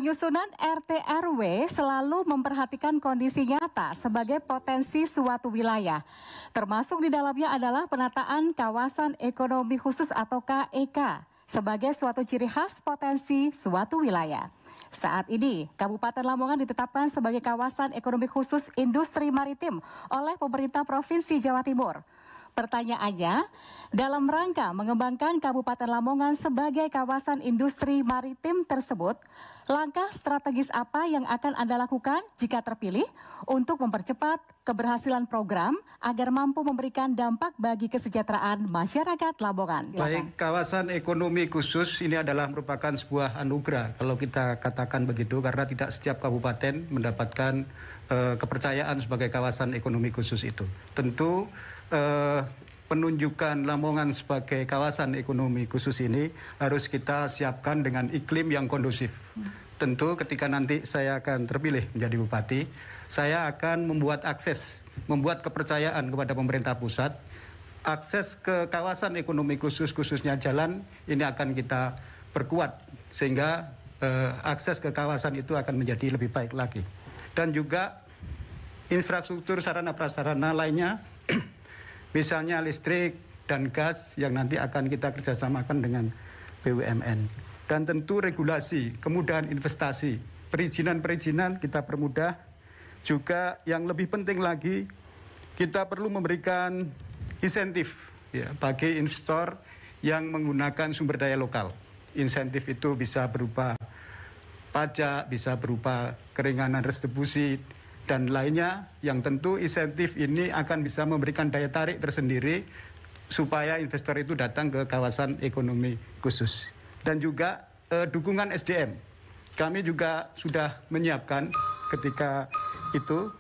Penyusunan RT RW selalu memperhatikan kondisi nyata sebagai potensi suatu wilayah. Termasuk di dalamnya adalah penataan kawasan ekonomi khusus atau KEK sebagai suatu ciri khas potensi suatu wilayah. Saat ini, Kabupaten Lamongan ditetapkan sebagai kawasan ekonomi khusus industri maritim oleh pemerintah Provinsi Jawa Timur. Pertanyaannya, dalam rangka mengembangkan Kabupaten Lamongan sebagai kawasan industri maritim tersebut, langkah strategis apa yang akan Anda lakukan jika terpilih untuk mempercepat keberhasilan program agar mampu memberikan dampak bagi kesejahteraan masyarakat Lamongan? Baik, kawasan ekonomi khusus ini adalah merupakan sebuah anugerah kalau kita katakan begitu, karena tidak setiap kabupaten mendapatkan kepercayaan sebagai kawasan ekonomi khusus itu. Tentu penunjukan Lamongan sebagai kawasan ekonomi khusus ini harus kita siapkan dengan iklim yang kondusif. Tentu ketika nanti saya akan terpilih menjadi bupati, saya akan membuat kepercayaan kepada pemerintah pusat. Akses ke kawasan ekonomi khusus, khususnya jalan, ini akan kita perkuat sehingga akses ke kawasan itu akan menjadi lebih baik lagi. Dan juga infrastruktur sarana prasarana lainnya, misalnya listrik dan gas yang nanti akan kita kerjasamakan dengan BUMN. Dan tentu regulasi, kemudahan investasi, perizinan-perizinan kita permudah. Juga yang lebih penting lagi, kita perlu memberikan insentif ya, bagi investor yang menggunakan sumber daya lokal. Insentif itu bisa berupa pajak, bisa berupa keringanan retribusi, dan lainnya, yang tentu insentif ini akan bisa memberikan daya tarik tersendiri supaya investor itu datang ke kawasan ekonomi khusus. Dan juga dukungan SDM. Kami juga sudah menyiapkan ketika itu,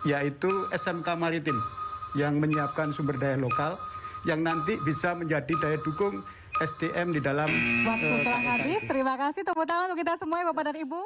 yaitu SMK Maritim yang menyiapkan sumber daya lokal yang nanti bisa menjadi daya dukung SDM di dalam waktu telah habis. Terima kasih, tepuk tangan untuk kita semua Bapak dan Ibu.